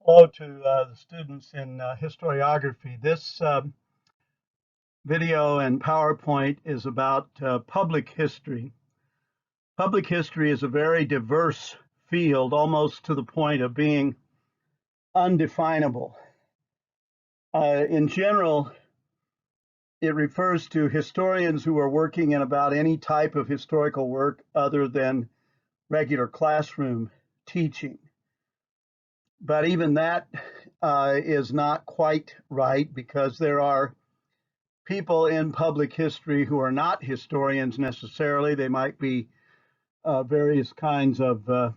Hello to the students in historiography. This video and PowerPoint is about public history. Public history is a very diverse field, almost to the point of being undefinable. In general, it refers to historians who are working in about any type of historical work other than regular classroom teaching. But even that is not quite right, because there are people in public history who are not historians necessarily. They might be various kinds of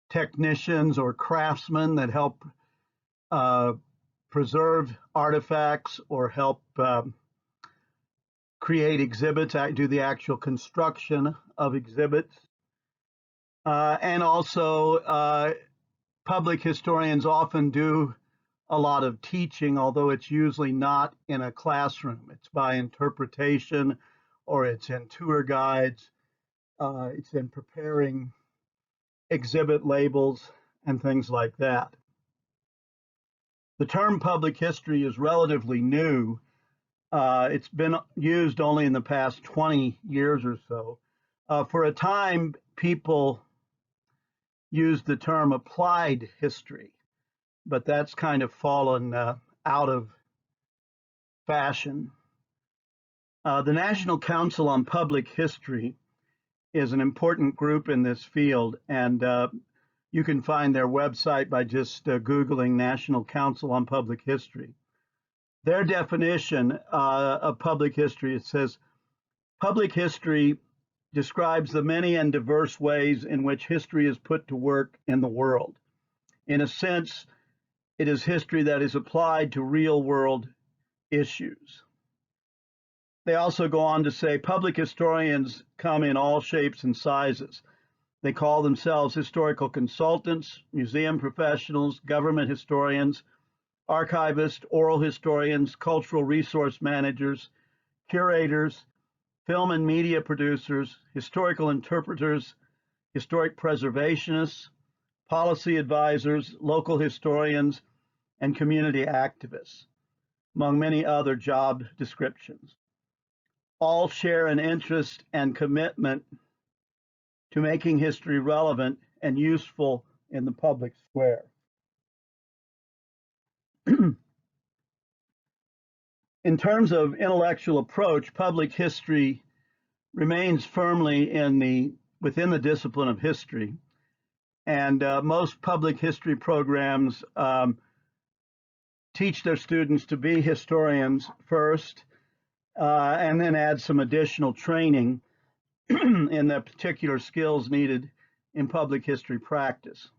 technicians or craftsmen that help uh, preserve artifacts or help create exhibits, do the actual construction of exhibits. And also, public historians often do a lot of teaching, although it's usually not in a classroom. It's by interpretation, or it's in tour guides, it's in preparing exhibit labels and things like that. The term public history is relatively new. It's been used only in the past 20 years or so. For a time, people used the term applied history, but that's kind of fallen out of fashion. The National Council on Public History is an important group in this field, and you can find their website by just Googling National Council on Public History. Their definition of public history, it says, public history describes the many and diverse ways in which history is put to work in the world. In a sense, it is history that is applied to real world issues. They also go on to say public historians come in all shapes and sizes. They call themselves historical consultants, museum professionals, government historians, archivists, oral historians, cultural resource managers, curators, film and media producers, historical interpreters, historic preservationists, policy advisors, local historians, and community activists, among many other job descriptions. All share an interest and commitment to making history relevant and useful in the public square. In terms of intellectual approach, public history remains firmly within the discipline of history, and most public history programs teach their students to be historians first, and then add some additional training in the particular skills needed in public history practice.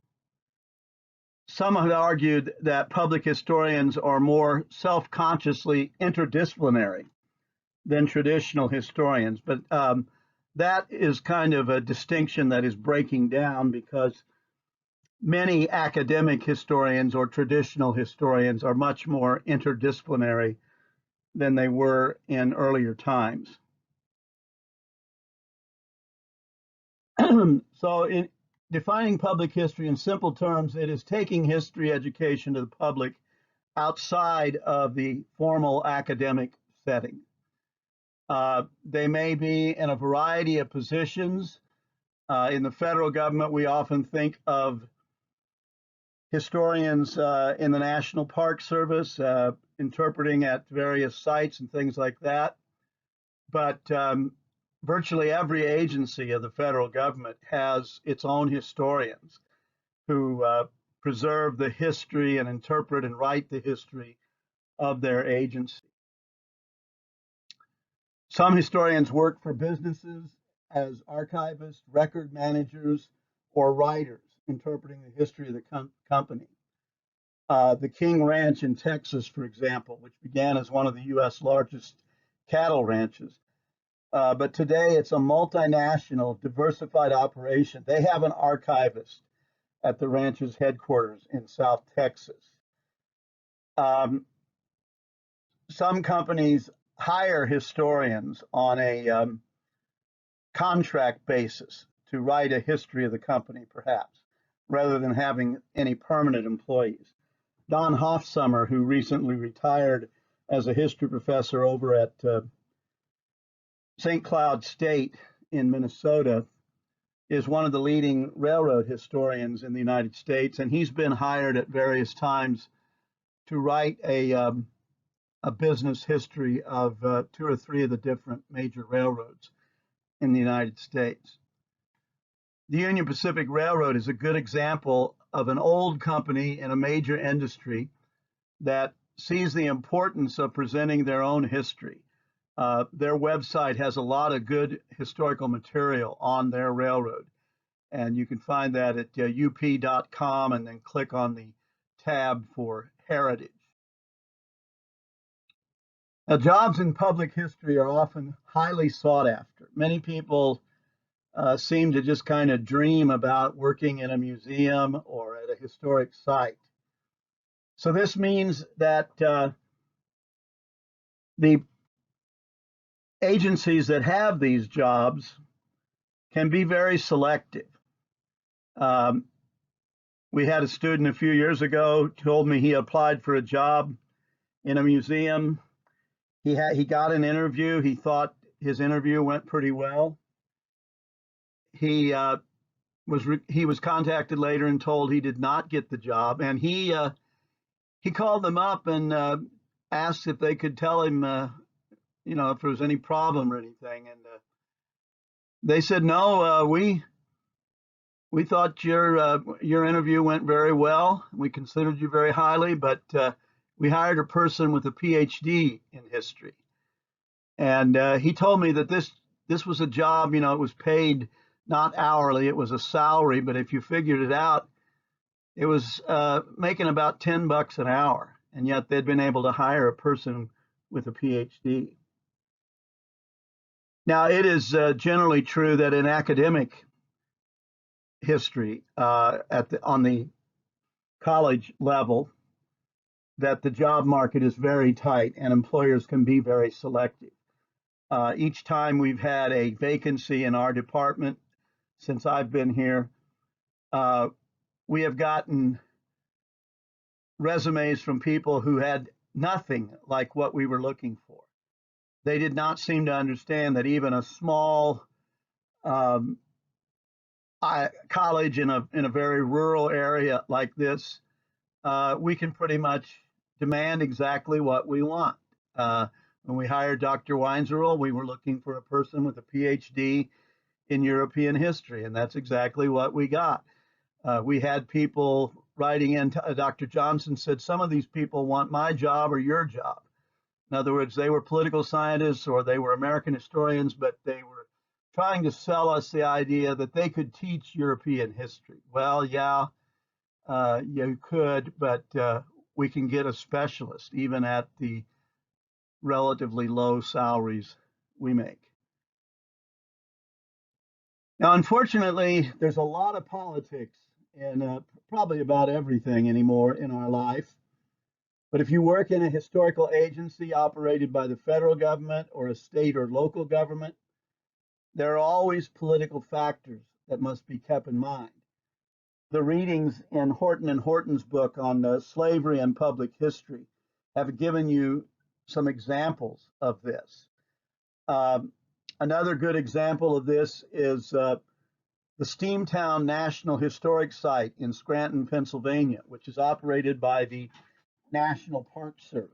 Some have argued that public historians are more self-consciously interdisciplinary than traditional historians, but that is kind of a distinction that is breaking down, because many academic historians or traditional historians are much more interdisciplinary than they were in earlier times. So in defining public history in simple terms, it is taking history education to the public outside of the formal academic setting. They may be in a variety of positions. In the federal government, we often think of historians in the National Park Service, interpreting at various sites and things like that. But virtually every agency of the federal government has its own historians who preserve the history and interpret and write the history of their agency. Some historians work for businesses as archivists, record managers, or writers, interpreting the history of the company. The King Ranch in Texas, for example, which began as one of the U.S. largest cattle ranches, but today it's a multinational, diversified operation. They have an archivist at the ranch's headquarters in South Texas. Some companies hire historians on a contract basis to write a history of the company, perhaps. rather than having any permanent employees. Don Hofsummer, who recently retired as a history professor over at St. Cloud State in Minnesota, is one of the leading railroad historians in the United States, and he's been hired at various times to write a business history of two or three of the different major railroads in the United States. The Union Pacific Railroad is a good example of an old company in a major industry that sees the importance of presenting their own history. Their website has a lot of good historical material on their railroad, and you can find that at up.com and then click on the tab for heritage. Now, jobs in public history are often highly sought after. Many people seem to just kind of dream about working in a museum or at a historic site. So this means that the agencies that have these jobs can be very selective. We had a student a few years ago told me he applied for a job in a museum. He got an interview. He thought his interview went pretty well. He was contacted later and told he did not get the job, and he called them up and asked if they could tell him, if there was any problem or anything, and they said no. We thought your interview went very well. We considered you very highly, but we hired a person with a PhD in history, and he told me that this was a job. It was paid not hourly; it was a salary. But if you figured it out, it was making about $10 an hour, and yet they'd been able to hire a person with a PhD. Now, it is generally true that in academic history on the college level, that the job market is very tight and employers can be very selective. Each time we've had a vacancy in our department since I've been here, we have gotten resumes from people who had nothing like what we were looking for. They did not seem to understand that even a small college in a very rural area like this, we can pretty much demand exactly what we want. When we hired Dr. Weinzierl, we were looking for a person with a PhD in European history, and that's exactly what we got. We had people writing in. Dr. Johnson said, some of these people want my job or your job. In other words, they were political scientists or they were American historians, but they were trying to sell us the idea that they could teach European history. Well, yeah, you could, but we can get a specialist even at the relatively low salaries we make. Now, unfortunately, there's a lot of politics in probably about everything anymore in our life. But if you work in a historical agency operated by the federal government or a state or local government, there are always political factors that must be kept in mind. The readings in Horton and Horton's book on slavery and public history have given you some examples of this. Another good example of this is the Steamtown National Historic Site in Scranton, Pennsylvania, which is operated by the National Park Service.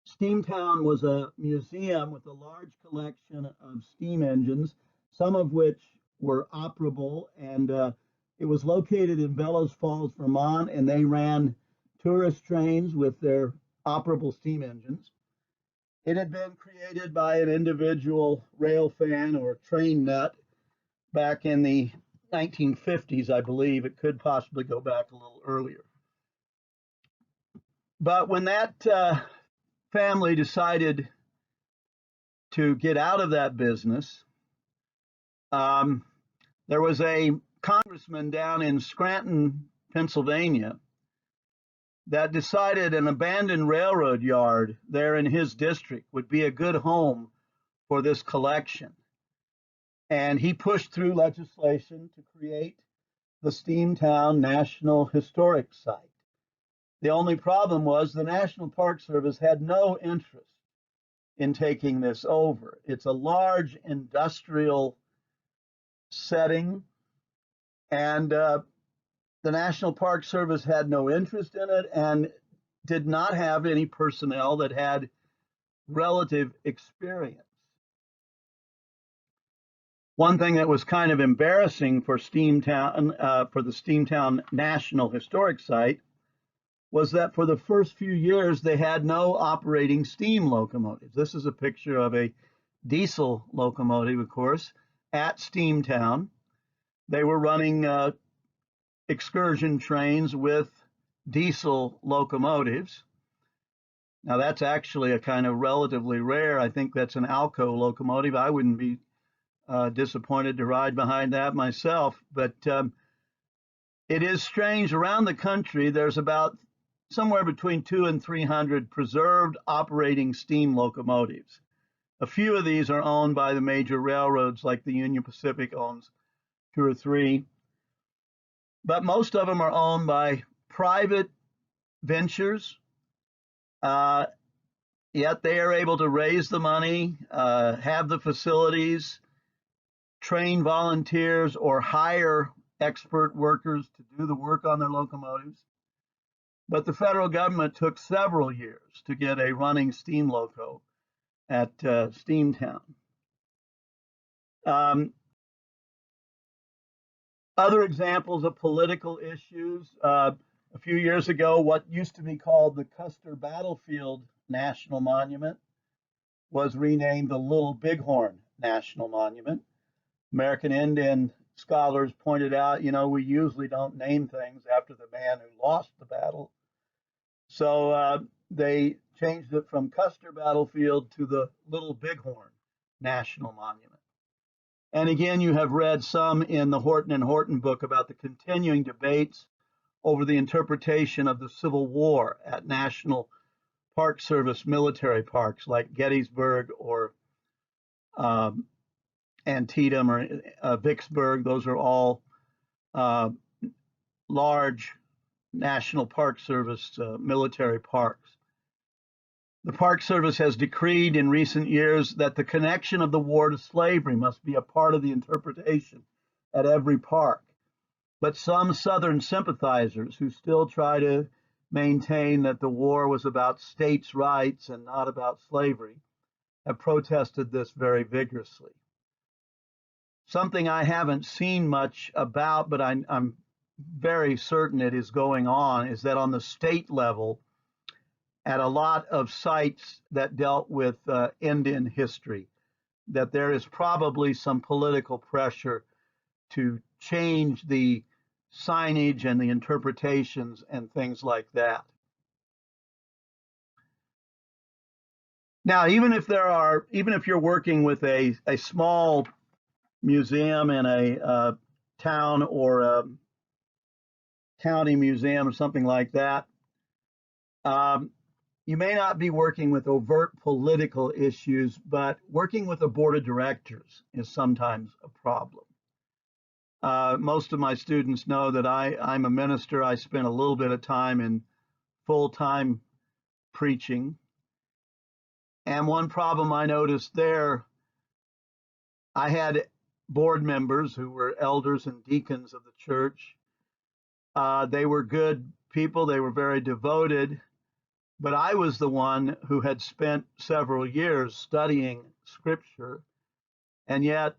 Steamtown was a museum with a large collection of steam engines, some of which were operable, and it was located in Bellows Falls, Vermont, and they ran tourist trains with their operable steam engines. It had been created by an individual rail fan or train nut back in the 1950s, I believe. It could possibly go back a little earlier. But when that family decided to get out of that business, there was a congressman down in Scranton, Pennsylvania, that decided an abandoned railroad yard there in his district would be a good home for this collection. And he pushed through legislation to create the Steamtown National Historic Site. The only problem was the National Park Service had no interest in taking this over. It's a large industrial setting, and the National Park Service had no interest in it and did not have any personnel that had relative experience. One thing that was kind of embarrassing for Steamtown, for the Steamtown National Historic Site, was that for the first few years they had no operating steam locomotives. This is a picture of a diesel locomotive, of course, at Steamtown. They were running excursion trains with diesel locomotives. Now that's actually a kind of relatively rare. I think that's an Alco locomotive. I wouldn't be disappointed to ride behind that myself, but it is strange. Around the country, there's about somewhere between 200 and 300 preserved operating steam locomotives. A few of these are owned by the major railroads, like the Union Pacific owns 2 or 3, but most of them are owned by private ventures. Yet they are able to raise the money, have the facilities, train volunteers, or hire expert workers to do the work on their locomotives. But the federal government took several years to get a running steam loco at Steamtown. Other examples of political issues. A few years ago, what used to be called the Custer Battlefield National Monument was renamed the Little Bighorn National Monument. American Indian scholars pointed out, we usually don't name things after the man who lost the battle. So they changed it from Custer Battlefield to the Little Bighorn National Monument. And again, you have read some in the Horton and Horton book about the continuing debates over the interpretation of the Civil War at National Park Service military parks like Gettysburg or Antietam or Vicksburg. Those are all large National Park Service military parks. The Park Service has decreed in recent years that the connection of the war to slavery must be a part of the interpretation at every park. But some Southern sympathizers who still try to maintain that the war was about states' rights and not about slavery have protested this very vigorously. Something I haven't seen much about, but I'm very certain it is going on, is that on the state level, at a lot of sites that dealt with Indian history, that there is probably some political pressure to change the signage and the interpretations and things like that. Now, even if you're working with a small museum in a town or a county museum or something like that, you may not be working with overt political issues, but working with a board of directors is sometimes a problem. Most of my students know that I'm a minister. I spent a little bit of time in full-time preaching. And one problem I noticed there, I had board members who were elders and deacons of the church. They were good people. They were very devoted. But I was the one who had spent several years studying scripture, and yet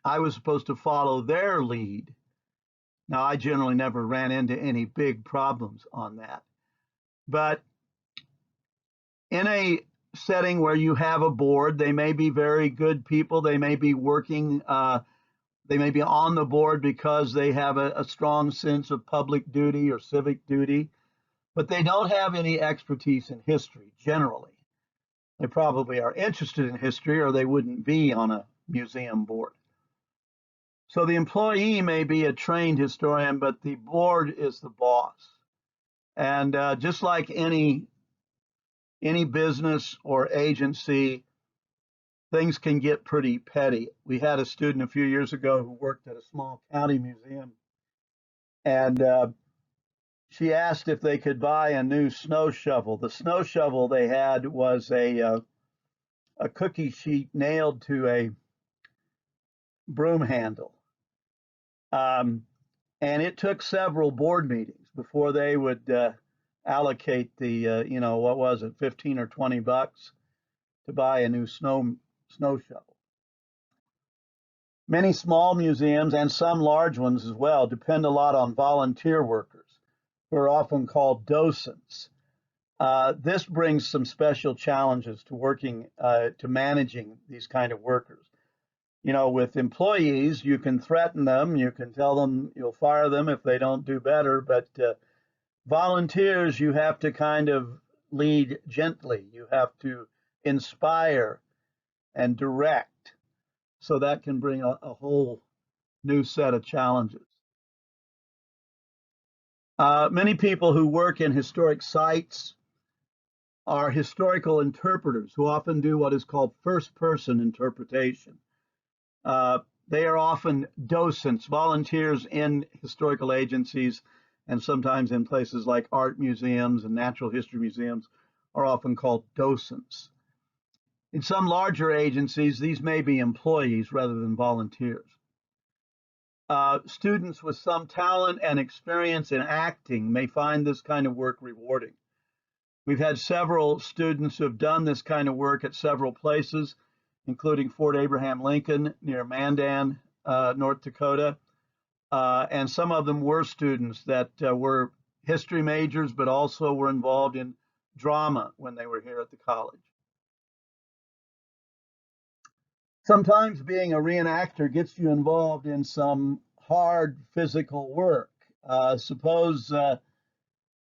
I was supposed to follow their lead. Now, I generally never ran into any big problems on that. But in a setting where you have a board, they may be very good people. They may be working, they may be on the board because they have a strong sense of public duty or civic duty, but they don't have any expertise in history generally. They probably are interested in history or they wouldn't be on a museum board. So the employee may be a trained historian, but the board is the boss. And just like any business or agency, things can get pretty petty. We had a student a few years ago who worked at a small county museum And she asked if they could buy a new snow shovel. The snow shovel they had was a cookie sheet nailed to a broom handle. Um, and it took several board meetings before they would allocate the, what was it, 15 or 20 bucks to buy a new snow shovel. Many small museums and some large ones as well depend a lot on volunteer workers who are often called docents. This brings some special challenges to to managing these kind of workers. With employees, you can threaten them, you can tell them you'll fire them if they don't do better, but volunteers, you have to kind of lead gently. You have to inspire and direct. So that can bring a whole new set of challenges. Many people who work in historic sites are historical interpreters who often do what is called first person interpretation. Uh, they are often docents, volunteers in historical agencies, and sometimes in places like art museums and natural history museums are often called docents. In some larger agencies, these may be employees rather than volunteers. Students with some talent and experience in acting may find this kind of work rewarding. We've had several students who have done this kind of work at several places, including Fort Abraham Lincoln near Mandan, North Dakota. And some of them were students that were history majors, but also were involved in drama when they were here at the college. Sometimes being a reenactor gets you involved in some hard physical work. Suppose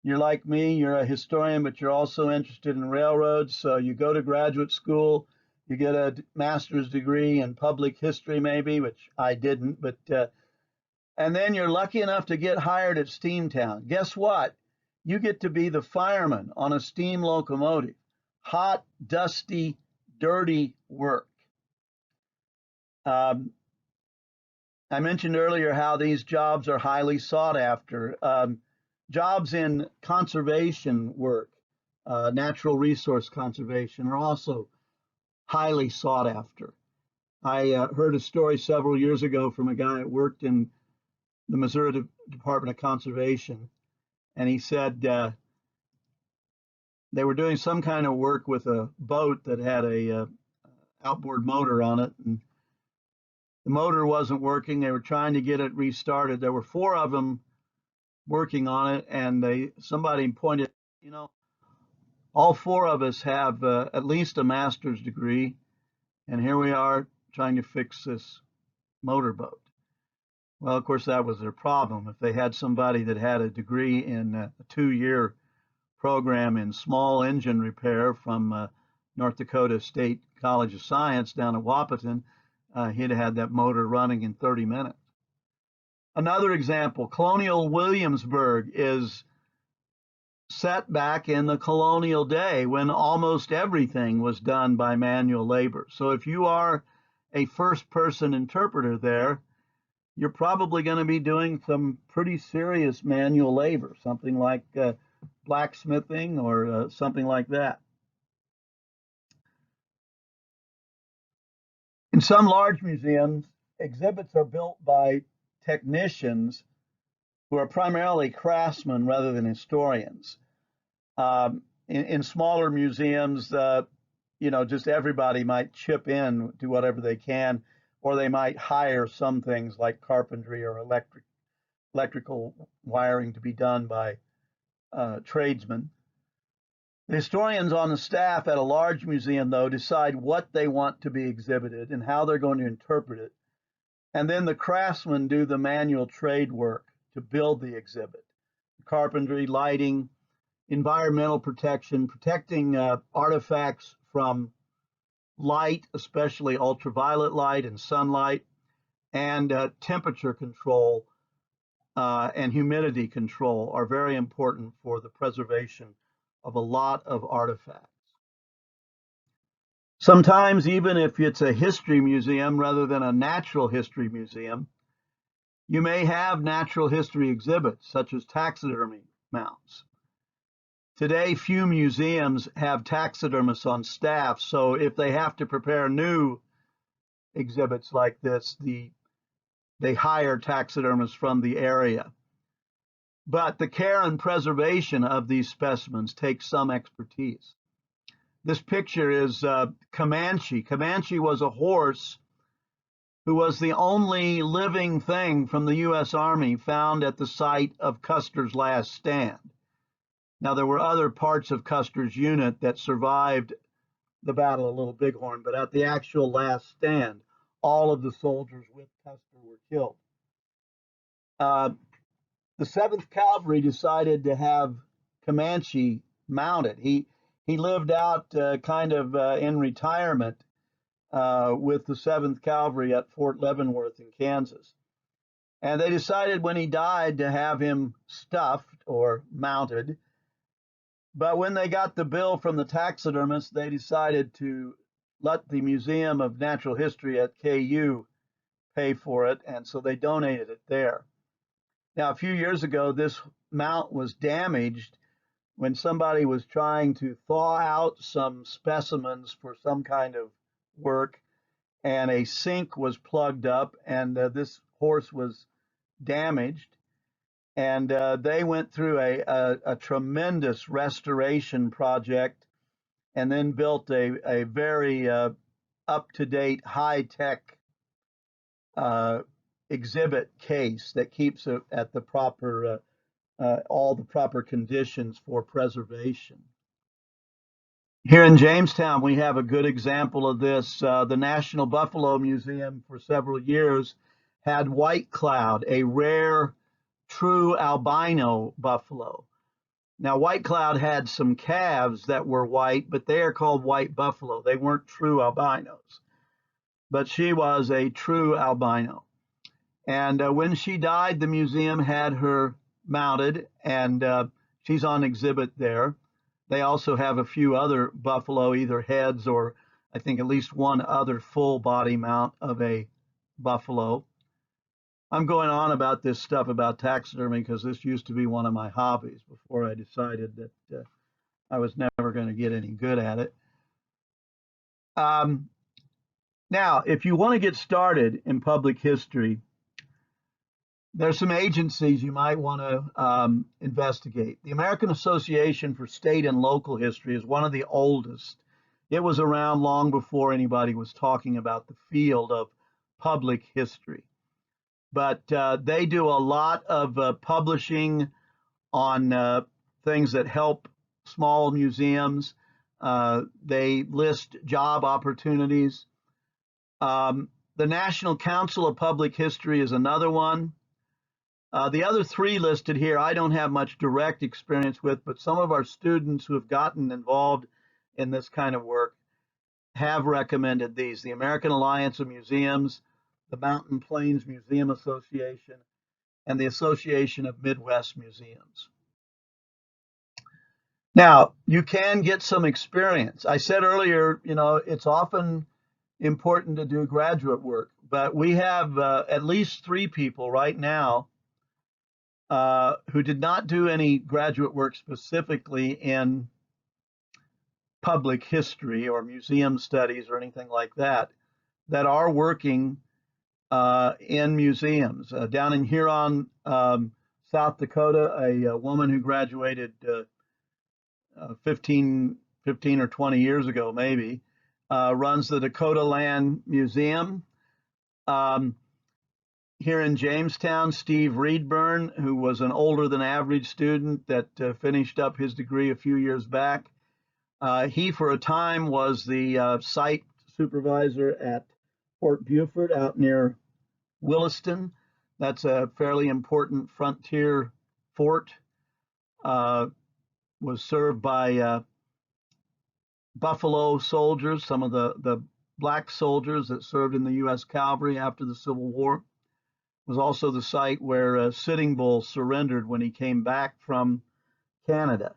you're like me, you're a historian, but you're also interested in railroads. So you go to graduate school, you get a master's degree in public history, maybe, which I didn't, but and then you're lucky enough to get hired at Steamtown. Guess what? You get to be the fireman on a steam locomotive. Hot, dusty, dirty work. I mentioned earlier how these jobs are highly sought after. Jobs in conservation work, natural resource conservation, are also highly sought after. I heard a story several years ago from a guy that worked in the Missouri Department of Conservation, and he said they were doing some kind of work with a boat that had a outboard motor on it, and the motor wasn't working. They were trying to get it restarted. There were four of them working on it, and somebody pointed, all four of us have at least a master's degree, and here we are trying to fix this motorboat. Well, of course, that was their problem. If they had somebody that had a degree in a 2-year program in small engine repair from North Dakota State College of Science down at Wahpeton, he'd have had that motor running in 30 minutes. Another example, Colonial Williamsburg is set back in the colonial day when almost everything was done by manual labor. So if you are a first person interpreter there, you're probably going to be doing some pretty serious manual labor, something like blacksmithing or something like that. In some large museums, exhibits are built by technicians who are primarily craftsmen rather than historians. In smaller museums, just everybody might chip in, do whatever they can, or they might hire some things like carpentry or electrical wiring to be done by tradesmen. The historians on the staff at a large museum, though, decide what they want to be exhibited and how they're going to interpret it. And then the craftsmen do the manual trade work to build the exhibit. Carpentry, lighting, environmental protection, protecting artifacts from light, especially ultraviolet light and sunlight, and temperature control and humidity control are very important for the preservation of a lot of artifacts. Sometimes, even if it's a history museum rather than a natural history museum, You may have natural history exhibits, such as taxidermy mounts. Today, few museums have taxidermists on staff, so if they have to prepare new exhibits like this, they hire taxidermists from the area. But the care and preservation of these specimens takes some expertise. This picture is Comanche. Comanche was a horse who was the only living thing from the U.S. Army found at the site of Custer's last stand. Now, there were other parts of Custer's unit that survived the Battle of Little Bighorn, but at the actual last stand, all of the soldiers with Custer were killed. The 7th Cavalry decided to have Comanche mounted. He lived out in retirement with the 7th Cavalry at Fort Leavenworth in Kansas. And they decided when he died to have him stuffed or mounted. But when they got the bill from the taxidermist, they decided to let the Museum of Natural History at KU pay for it, and so they donated it there. Now, a few years ago, this mount was damaged when somebody was trying to thaw out some specimens for some kind of work, and a sink was plugged up, and this horse was damaged. And they went through a tremendous restoration project and then built a very up-to-date, high-tech exhibit case that keeps it at the proper all the proper conditions for preservation. Here in Jamestown, we have a good example of this. The National Buffalo Museum for several years had White Cloud, a rare true albino buffalo. Now, White Cloud had some calves that were white, but they are called white buffalo. They weren't true albinos, but she was a true albino. And when she died, the museum had her mounted, and she's on exhibit there. They also have a few other buffalo, either heads or I think at least one other full body mount of a buffalo. I'm going on about this stuff about taxidermy because this used to be one of my hobbies before I decided that I was never going to get any good at it. Now, if you want to get started in public history, there's some agencies you might want to investigate. The American Association for State and Local History is one of the oldest. It was around long before anybody was talking about the field of public history. But they do a lot of publishing on things that help small museums. They list job opportunities. The National Council of Public History is another one. The other three listed here, I don't have much direct experience with, but some of our students who have gotten involved in this kind of work have recommended these: the American Alliance of Museums, the Mountain Plains Museum Association, and the Association of Midwest Museums. Now, you can get some experience. I said earlier, it's often important to do graduate work, but we have at least 3 people right now who did not do any graduate work specifically in public history or museum studies or anything like that, that are working in museums. Down in Huron, South Dakota, a woman who graduated 15 or 20 years ago, maybe, runs the Dakota Land Museum. Here in Jamestown, Steve Reedburn, who was an older than average student that finished up his degree a few years back, he for a time was the site supervisor at Fort Buford out near Williston. That's a fairly important frontier fort. Was served by Buffalo soldiers, some of the black soldiers that served in the U.S. Cavalry after the Civil War. Was also the site where Sitting Bull surrendered when he came back from Canada.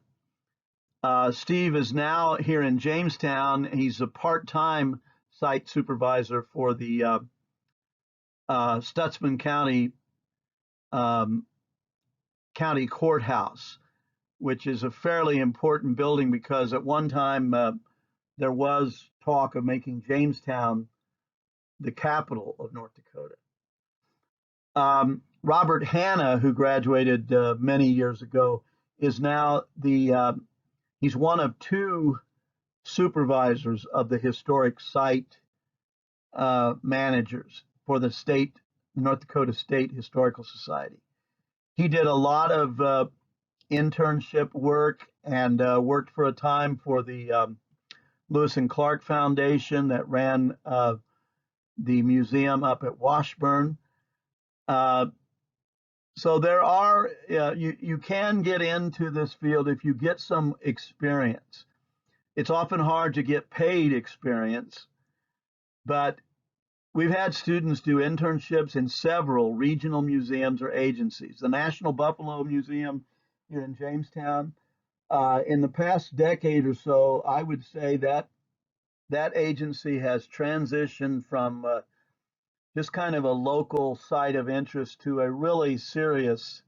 Steve is now here in Jamestown. He's a part-time site supervisor for the Stutsman County um, County Courthouse, which is a fairly important building because at one time there was talk of making Jamestown the capital of North Dakota. Robert Hanna, who graduated many years ago, is now he's one of two supervisors of the historic site managers for the North Dakota State Historical Society. He did a lot of internship work and worked for a time for the Lewis and Clark Foundation that ran the museum up at Washburn. So there are, you can get into this field if you get some experience. It's often hard to get paid experience, but we've had students do internships in several regional museums or agencies. The National Buffalo Museum here in Jamestown, in the past decade or so, I would say that that agency has transitioned from just kind of a local site of interest to a really serious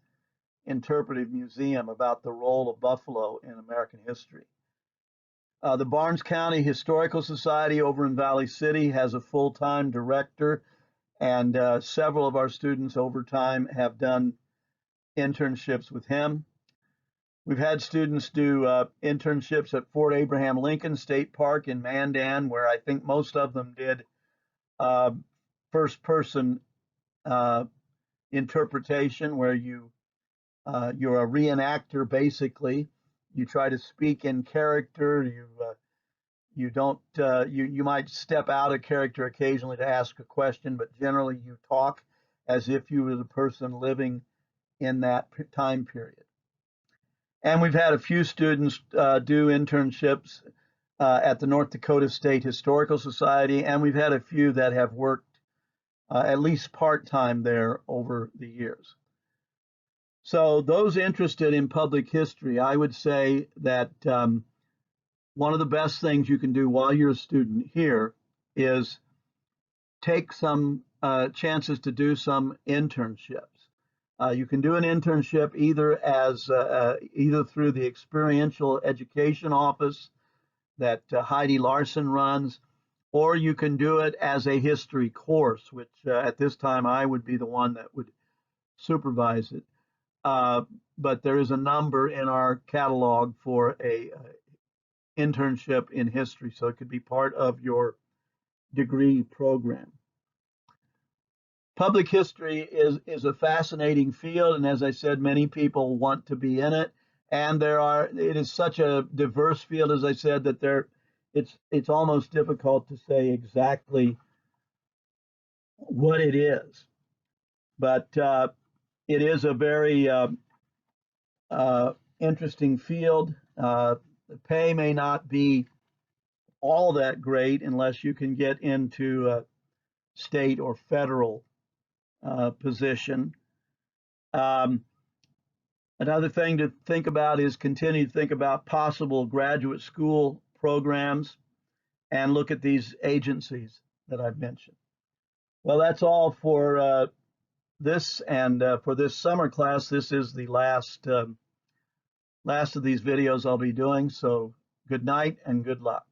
interpretive museum about the role of buffalo in American history. The Barnes County Historical Society over in Valley City has a full-time director, and several of our students over time have done internships with him. We've had students do internships at Fort Abraham Lincoln State Park in Mandan, where I think most of them did first-person interpretation, where you're a reenactor basically. You try to speak in character. You might step out of character occasionally to ask a question, but generally you talk as if you were the person living in that time period. And we've had a few students do internships at the North Dakota State Historical Society, and we've had a few that have worked at least part-time there over the years. So those interested in public history, I would say that one of the best things you can do while you're a student here is take some chances to do some internships. You can do an internship either through the Experiential Education Office that Heidi Larson runs, or you can do it as a history course, which at this time I would be the one that would supervise it. But there is a number in our catalog for a internship in history, so it could be part of your degree program. Public history is a fascinating field, and as I said, many people want to be in it. And it is such a diverse field, as I said, that it's almost difficult to say exactly what it is. But it is a very interesting field. The pay may not be all that great unless you can get into a state or federal position. Another thing to think about is continue to think about possible graduate school programs and look at these agencies that I've mentioned. Well, that's all for this, and for this summer class, this is the last of these videos I'll be doing. So good night and good luck.